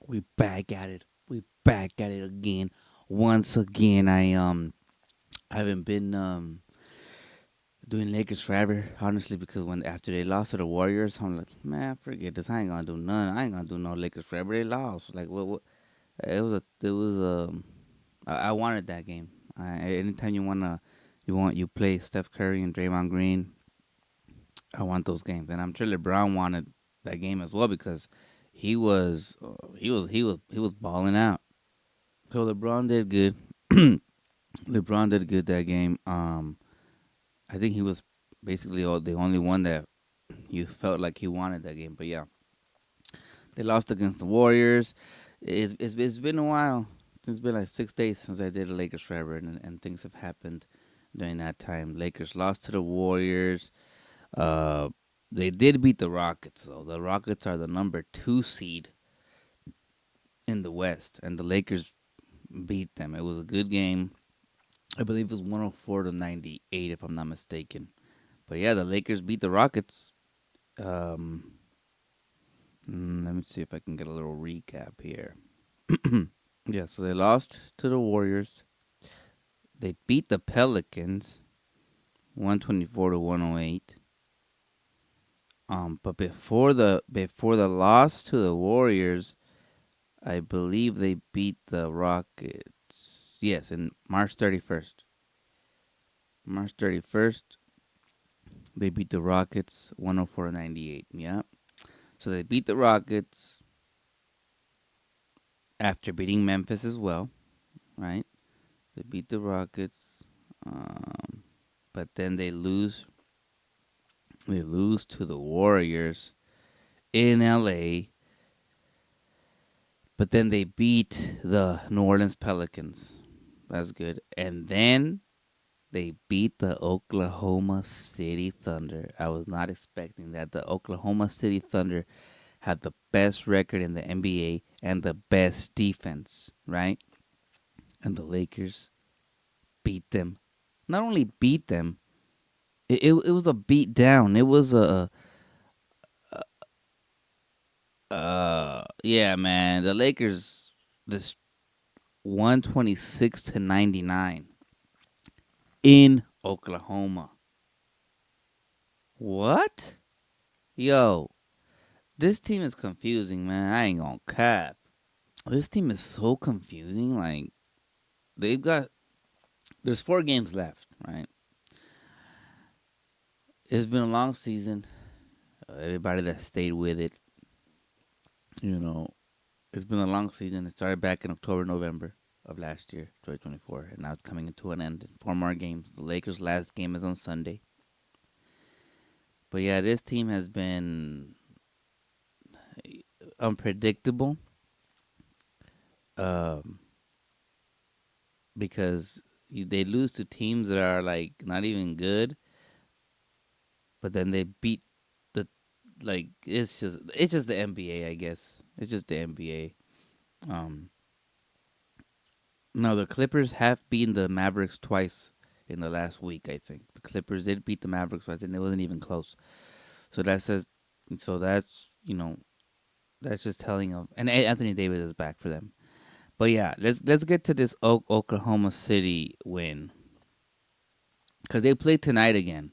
We back at it. We back at it again. Once again, I haven't been doing Lakers forever, honestly, because when after they lost to the Warriors, I'm like, man, forget this. I ain't gonna do none. I ain't gonna do no Lakers forever. They lost. Like what? I wanted that game. Anytime you play Steph Curry and Draymond Green. I want those games, and I'm sure LeBron wanted that game as well because he was balling out. So LeBron did good. LeBron did good that game. I think he was basically the only one that you felt like he wanted that game. But yeah, they lost against the Warriors. It's been a while. It's been like 6 days since I did the Lakers forever, and things have happened during that time. Lakers lost to the Warriors. Uh, they did beat the Rockets, though. The Rockets are the number 2 seed in the West, and the Lakers beat them. It was a good game. I believe it was 104-98, if I'm not mistaken. But yeah, the Lakers beat the Rockets. Um, Let me see if I can get a little recap here. Yeah, so they lost to the Warriors. They beat the Pelicans 124-108. But before the loss to the Warriors, I believe they beat the Rockets. Yes, in March 31st. March 31st, they beat the Rockets 104-98. Yeah. So they beat the Rockets after beating Memphis as well, right? They beat the Rockets, but then they lose. They lose to the Warriors in LA, but then they beat the New Orleans Pelicans. That's good. And then they beat the Oklahoma City Thunder. I was not expecting that. The Oklahoma City Thunder had the best record in the NBA and the best defense, right? And the Lakers beat them. Not only beat them, it was a beat down. It was yeah, man. The Lakers just 126-99 in Oklahoma. What? Yo, this team is confusing, man. I ain't gonna cap. This team is so confusing. Like they've got there's 4 games left, right? It's been a long season. Everybody that stayed with it, you know, it's been a long season. It started back in October, November of last year, 2024, and now it's coming into an end. 4 more games. The Lakers' last game is on Sunday. But yeah, this team has been unpredictable um, because they lose to teams that are like not even good, but then they beat the like it's just the NBA, I guess. It's just the NBA. No, the Clippers have beaten the Mavericks twice in the last week. I think the Clippers did beat the Mavericks twice, and it wasn't even close. So that says, so that's just telling of, and Anthony Davis is back for them. But yeah, let's get to this Oklahoma City win because they play tonight again.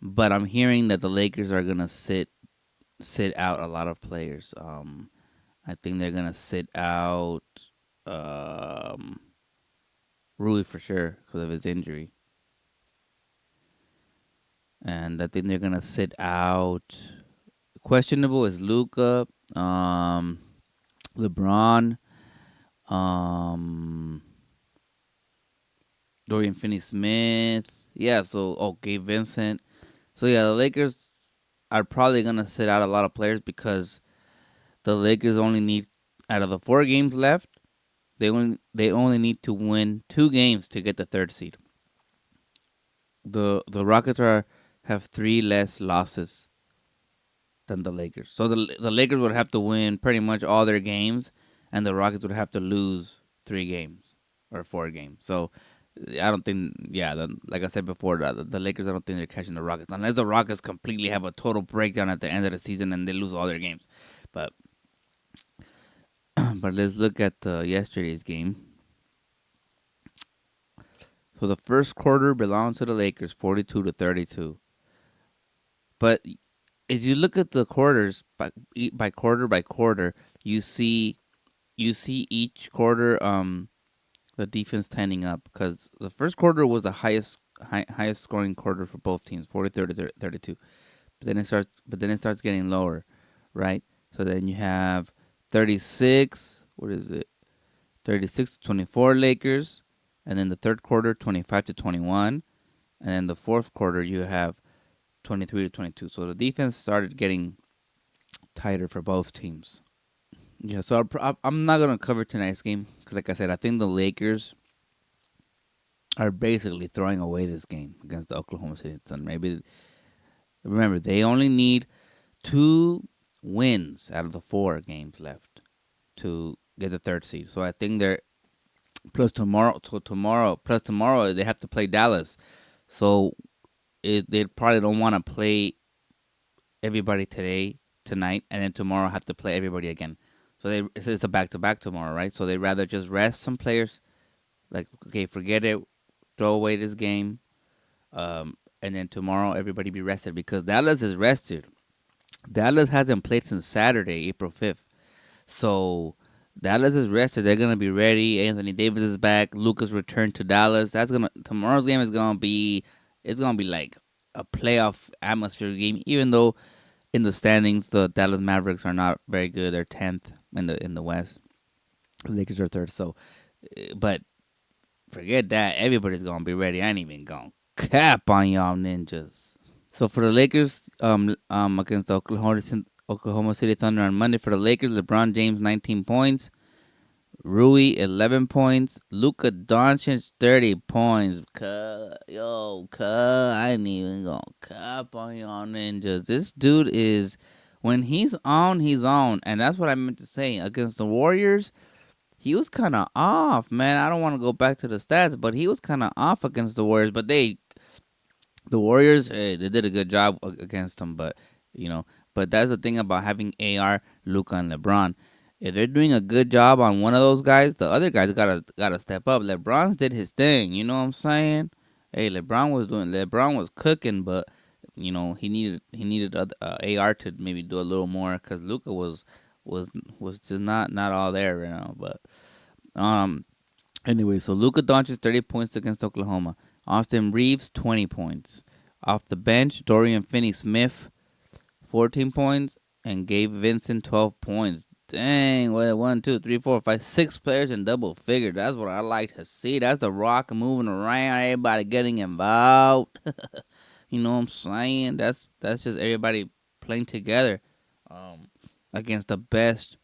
But I'm hearing that the Lakers are gonna sit out a lot of players. I think they're gonna sit out um, Rui for sure because of his injury, and I think they're gonna sit out. Questionable is Luka, LeBron, um, Dorian Finney-Smith. Yeah, so okay, Vincent. So yeah, the Lakers are probably gonna sit out a lot of players because the Lakers only need out of the 4 games left, they only need to win 2 games to get the 3rd seed. The Rockets have 3 less losses than the Lakers. So the Lakers would have to win pretty much all their games, and the Rockets would have to lose 3 games or 4 games. So I don't think, yeah, like I said before, the Lakers, I don't think they're catching the Rockets unless the Rockets completely have a total breakdown at the end of the season and they lose all their games. But But let's look at yesterday's game. So the first quarter belonged to the Lakers, 42-32. But as you look at the quarters by quarter, you see each quarter the defense tightening up, because the first quarter was the highest scoring quarter for both teams, 40-32. But then it starts getting lower, right? So then you have 36. What is it? 36-24 Lakers, and then the third quarter 25-21, and then the fourth quarter you have 23-22. So the defense started getting tighter for both teams. Yeah, so I'm not gonna cover tonight's game because, like I said, I think the Lakers are basically throwing away this game against the Oklahoma City Thunder. Maybe remember they only need 2 wins out of the 4 games left to get the third seed. So I think they're plus tomorrow they have to play Dallas. So they probably don't want to play everybody tonight, and then tomorrow have to play everybody again. So it's a back to back tomorrow, right? So they rather just rest some players. Like, okay, forget it, throw away this game, and then tomorrow everybody be rested because Dallas is rested. Dallas hasn't played since Saturday, April 5th. So Dallas is rested. They're gonna be ready. Anthony Davis is back. Luka's returned to Dallas. Tomorrow's game is gonna be like a playoff atmosphere game. Even though in the standings the Dallas Mavericks are not very good. They're 10th in the West. The Lakers are third. So, but forget that. Everybody's gonna be ready. I ain't even gonna cap on y'all ninjas. So for the Lakers, against the Oklahoma City Thunder on Monday, for the Lakers, LeBron James 19 points, Rui 11 points, Luka Doncic 30 points. I ain't even gonna cap on y'all ninjas. This dude is, when he's on, and that's what I meant to say. Against the Warriors, he was kind of off, man. I don't want to go back to the stats, but he was kind of off against the Warriors. But the Warriors, they did a good job against them, but you know, but that's the thing about having AR, Luka, and LeBron. If they're doing a good job on one of those guys, the other guys gotta step up. LeBron did his thing, you know what I'm saying? Hey, LeBron was cooking, but he needed AR to maybe do a little more because Luka was just not all there, you know. But um, anyway, so Luka Doncic 30 points against Oklahoma. Austin Reeves 20 points. Off the bench, Dorian Finney-Smith 14 points and Gabe Vincent 12 points. Dang, what, 1, 2, 3, 4, 5, 6 players in double figure. That's what I like to see. That's the Rock moving around, everybody getting involved. You know what I'm saying? That's just everybody playing together um, against the best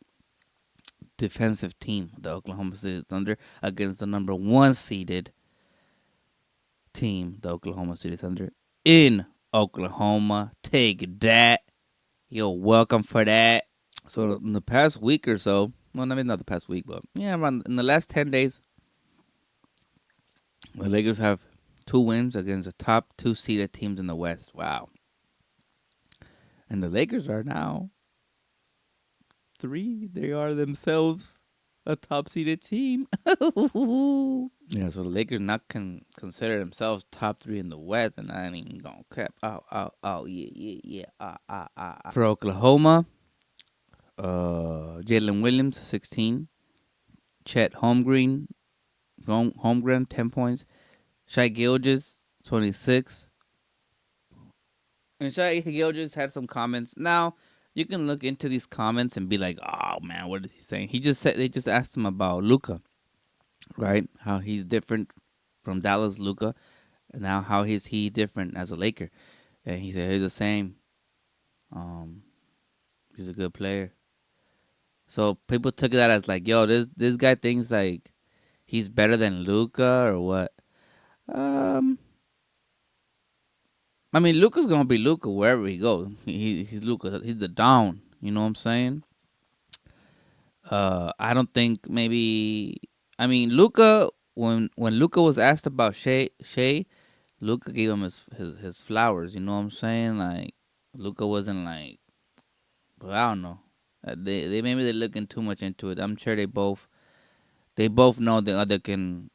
defensive team, the Oklahoma City Thunder, against the number 1 seeded team, the Oklahoma City Thunder, in Oklahoma. Take that. You're welcome for that. So in the past week or so, well, maybe not the past week, but yeah, around in the last 10 days, the Lakers have 2 wins against the top 2 seeded teams in the West. Wow. And the Lakers are now 3. They are themselves a top seeded team. Yeah, so the Lakers not can consider themselves top 3 in the West, and I ain't even gonna crap. Yeah. For Oklahoma, Jalen Williams 16, Chet Holmgren 10 points, Shai Gilgeous 26, and Shai Gilgeous had some comments. Now you can look into these comments and be like, "Oh man, what is he saying?" They just asked him about Luka, right? How he's different from Dallas Luka, and now how is he different as a Laker? And he said he's the same. Um, he's a good player. So people took that as like, yo, this guy thinks like he's better than Luka or what? Um, I mean, Luka's gonna be Luka wherever he goes. He's Luka. He's the down. You know what I'm saying? I don't think maybe. I mean, Luka. When Luka was asked about Shea, Luka gave him his flowers. You know what I'm saying? Like Luka wasn't like, but I don't know. They maybe they're looking too much into it. I'm sure they both know the other can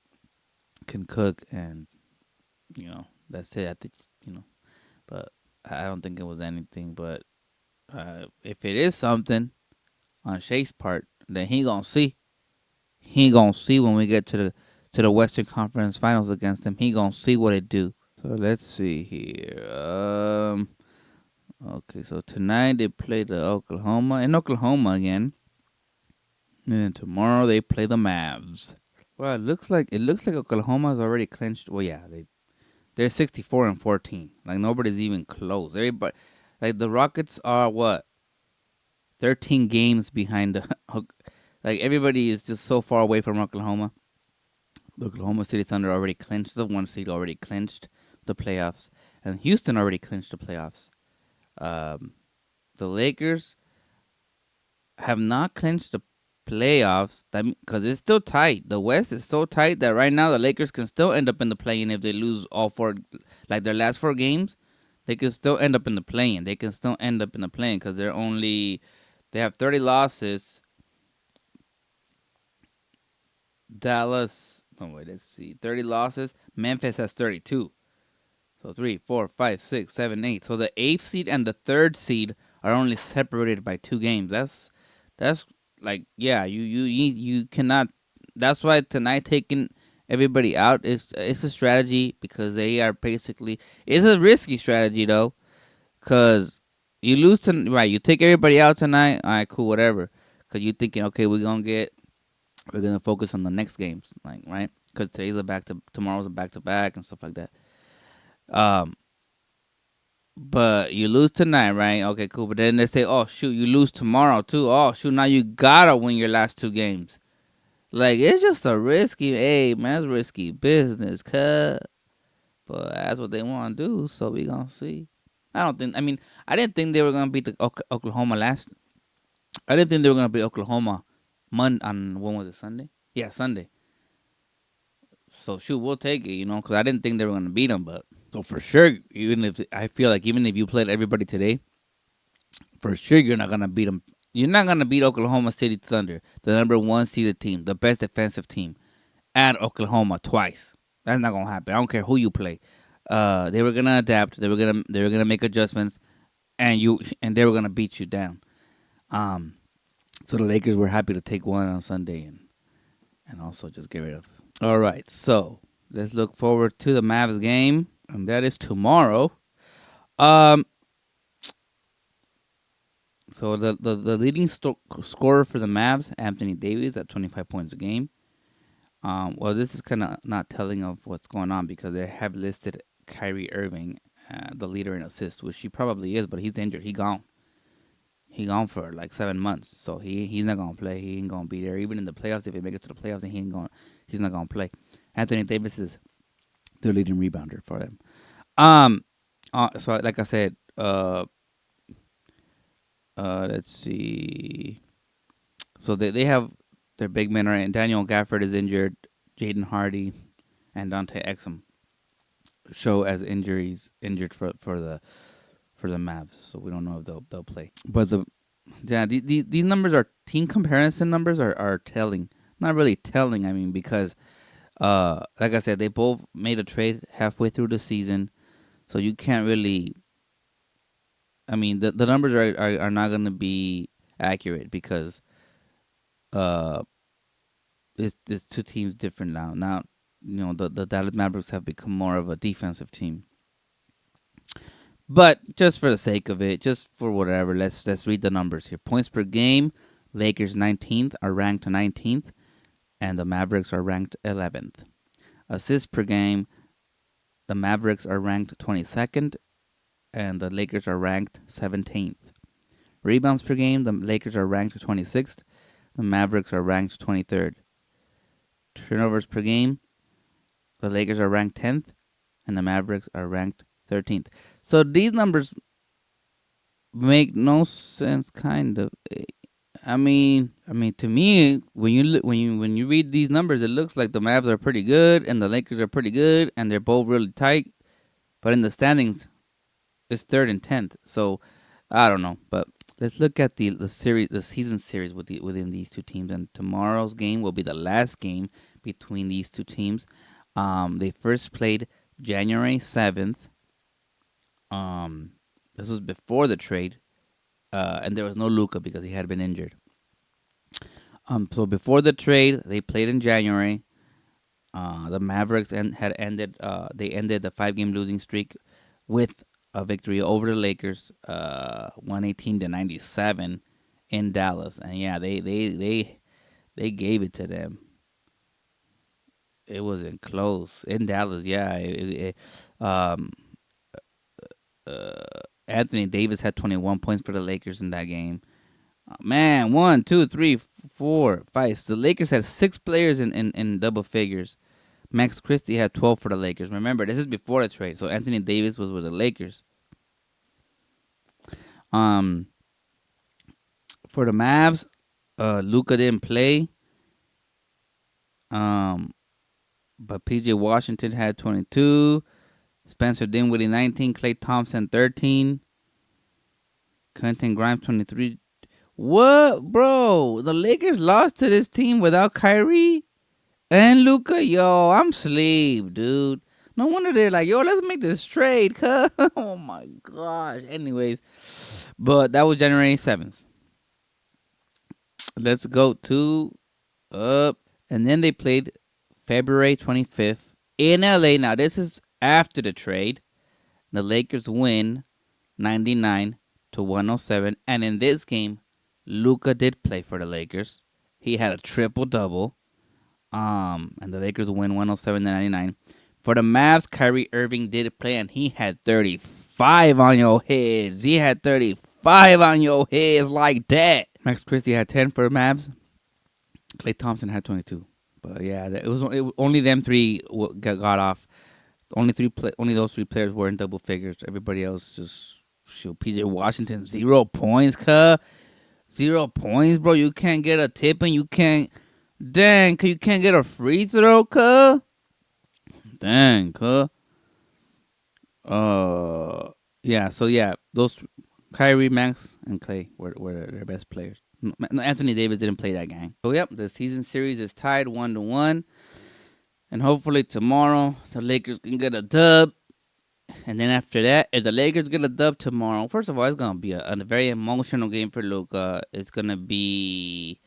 cook, and that's it. I think but I don't think it was anything. But if it is something on Shay's part, then he gonna see. He gonna see when we get to the Western Conference Finals against them. He gonna see what it do. So let's see here. Okay, so tonight they play the Oklahoma in Oklahoma again, and then tomorrow they play the Mavs. Well, it looks like Oklahoma's already clinched. Well, yeah, they're 64-14. Like nobody's even close. Everybody, like the Rockets are what 13 games behind the. Like everybody is just so far away from Oklahoma. The Oklahoma City Thunder already clinched the 1 seed, already clinched the playoffs, and Houston already clinched the playoffs. Um, the Lakers have not clinched the playoffs. Because it's still tight. The West is so tight that right now the Lakers can still end up in the play-in if they lose all four, like their last 4 games. They can still end up in the play-in. They can still end up in the play-in because they have 30 losses. Dallas, no wait, let's see, 30 losses. Memphis has 32. So 3, 4, 5, 6, 7, 8. So the 8th seed and the 3rd seed are only separated by 2 games. That's like, yeah, you cannot. That's why tonight taking everybody out is it's a strategy because they are basically it's a risky strategy though because you lose to right. You take everybody out tonight. All right, cool, whatever. Because you're thinking, okay, we're gonna focus on the next games, like right? Because tomorrow's a back to back and stuff like that. Um, but you lose tonight, right? Okay, cool. But then they say, oh shoot, you lose tomorrow too. Oh shoot, now you gotta win your last 2 games. Like it's just a risky, hey man, it's risky business, cut. But that's what they want to do, so we gonna see. I don't think. I mean, I didn't think they were gonna beat the Oklahoma last. I didn't think they were gonna beat Oklahoma. On when was it, Sunday? Yeah, Sunday. So shoot, we'll take it, because I didn't think they were gonna beat them, but so for sure, even if you played everybody today, for sure you're not gonna beat them. You're not gonna beat Oklahoma City Thunder, the number 1 seeded team, the best defensive team, at Oklahoma twice. That's not gonna happen. I don't care who you play. They were gonna adapt. They were gonna make adjustments, and they were gonna beat you down. So the Lakers were happy to take one on Sunday and also just get rid of. All right, so let's look forward to the Mavs game, and that is tomorrow. Um, so the leading scorer for the Mavs, Anthony Davis, at 25 points a game. Well, this is kind of not telling of what's going on because they have listed Kyrie Irving, the leader in assists, which he probably is, but he's injured. He gone. He gone for like 7 months, so he's not gonna play. He ain't gonna be there even in the playoffs. If they make it to the playoffs, then he's not gonna play. Anthony Davis is their leading rebounder for them. So like I said, let's see. So they have their big men right. And Daniel Gafford is injured. Jaden Hardy and Dante Exum show as injured for the Mavs. So we don't know if they'll play. But these numbers are team comparison numbers are telling. Not really telling. I mean, because like I said, they both made a trade halfway through the season, so you can't really. I mean, the numbers are not going to be accurate because it's 2 teams different now. Now, the Dallas Mavericks have become more of a defensive team. But just for the sake of it, just for whatever, let's read the numbers here. Points per game, Lakers 19th are ranked 19th, and the Mavericks are ranked 11th. Assists per game, the Mavericks are ranked 22nd, and the Lakers are ranked 17th. Rebounds per game, the Lakers are ranked 26th, the Mavericks are ranked 23rd. Turnovers per game, the Lakers are ranked 10th, and the Mavericks are ranked 13th. So these numbers make no sense, kind of. I mean, to me, when you read these numbers, it looks like the Mavs are pretty good and the Lakers are pretty good, and they're both really tight. But in the standings, it's 3rd and 10th. So I don't know, but let's look at the season series within these two teams. And tomorrow's game will be the last game between these two teams. They first played January 7th. Um, this was before the trade, and there was no Luka because he had been injured. So before the trade, they played in January. The Mavericks had ended. They ended the 5-game losing streak with a victory over the Lakers, 118-97 in Dallas. And yeah, they gave it to them. It wasn't close in Dallas. Yeah, um, uh, Anthony Davis had 21 points for the Lakers in that game. Man, 1, 2, 3, 4, 5. The Lakers had 6 players in double figures. Max Christie had 12 for the Lakers. Remember, this is before the trade, so Anthony Davis was with the Lakers. Um, for the Mavs, Luka didn't play. But PJ Washington had 22. Spencer Dinwiddie 19. Klay Thompson 13. Quentin Grimes 23. What, bro? The Lakers lost to this team without Kyrie and Luka. Yo, I'm asleep, dude. No wonder they're like, yo, let's make this trade, cuz. Oh my gosh. Anyways, but that was January 7th. Let's go to up. And then they played February 25th in LA. Now, this is after the trade. The Lakers win 99-107. And in this game, Luka did play for the Lakers. He had a triple double. And the Lakers win 107-99. For the Mavs, Kyrie Irving did play, and he had 35 on your heads. He had 35 on your heads like that. Max Christie had 10 for the Mavs. Klay Thompson had 22. But yeah, it was only them three got off. Only those 3 players were in double figures. Everybody else just shoot. PJ Washington 0 points, cuh. 0 points, bro. You can't get a tip and you can't. Dang, you can't get a free throw, cuh. Dang, cuh. Yeah. So yeah, those Kyrie, Max, and Klay were their best players. No, Anthony Davis didn't play that game. So yep, the season series is tied 1-1, and hopefully tomorrow the Lakers can get a dub. And then after that, if the Lakers get a dub tomorrow, first of all, it's gonna be a very emotional game for Luka. It's gonna be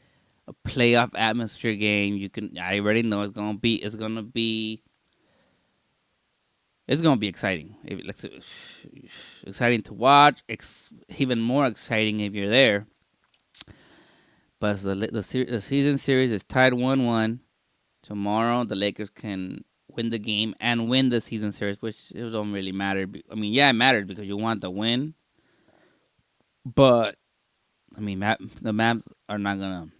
a playoff atmosphere game. I already know it's gonna be exciting. Exciting to watch. Even more exciting if you're there. But the season series is tied 1-1. Tomorrow, the Lakers can win the game and win the season series, which it don't really matter. I mean, yeah, it matters because you want the win. But, I mean, the Mavs are not going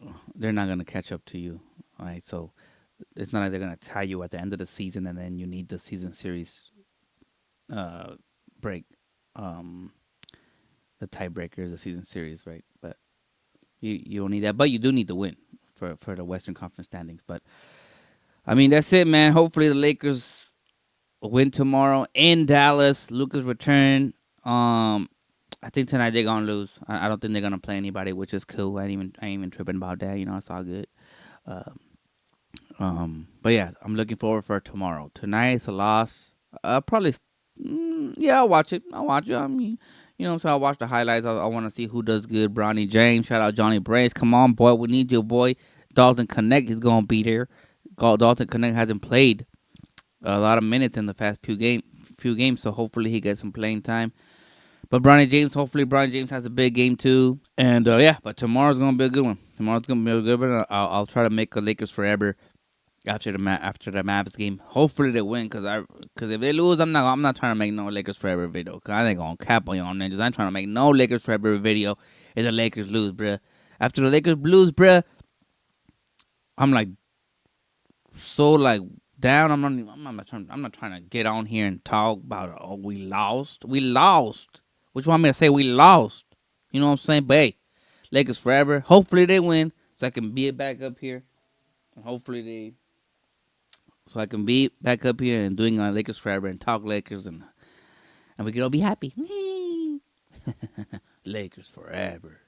to... They're not going to catch up to you. All right, so it's not like they're going to tie you at the end of the season and then you need the season series break. The tiebreaker is the season series, right? But you don't need that. But you do need the win for the Western Conference standings. But, I mean, that's it, man. Hopefully the Lakers win tomorrow in Dallas. Luka's return. I think tonight they're gonna lose. I don't think they're gonna play anybody, which is cool. I ain't even tripping about that. You know, it's all good. But yeah, I'm looking forward for tomorrow. Tonight's a loss. Probably. Yeah, I'll watch it. I mean, you know what I'm saying? I'll watch the highlights. I want to see who does good. Bronny James. Shout out Johnny Brace. Come on, boy. We need your boy. Dalton Connect is going to be there. Dalton Connect hasn't played a lot of minutes in the past few games, so hopefully he gets some playing time. But hopefully Bronny James has a big game too. And yeah, but tomorrow's going to be a good one. I'll try to make a Lakers forever after the Mavs game. Hopefully they win, cause if they lose, I'm not trying to make no Lakers forever video. Cause I ain't gonna cap on y'all ninjas. I ain't trying to make no Lakers forever video if the Lakers lose, bruh. After the Lakers lose, bruh, I'm like so like down. I'm not trying to get on here and talk about we lost. We lost. What you want me to say? We lost. You know what I'm saying? But hey, Lakers forever. Hopefully they win, so I can be back up here, and hopefully so I can be back up here and doing Lakers forever and talk Lakers and we can all be happy. Lakers forever.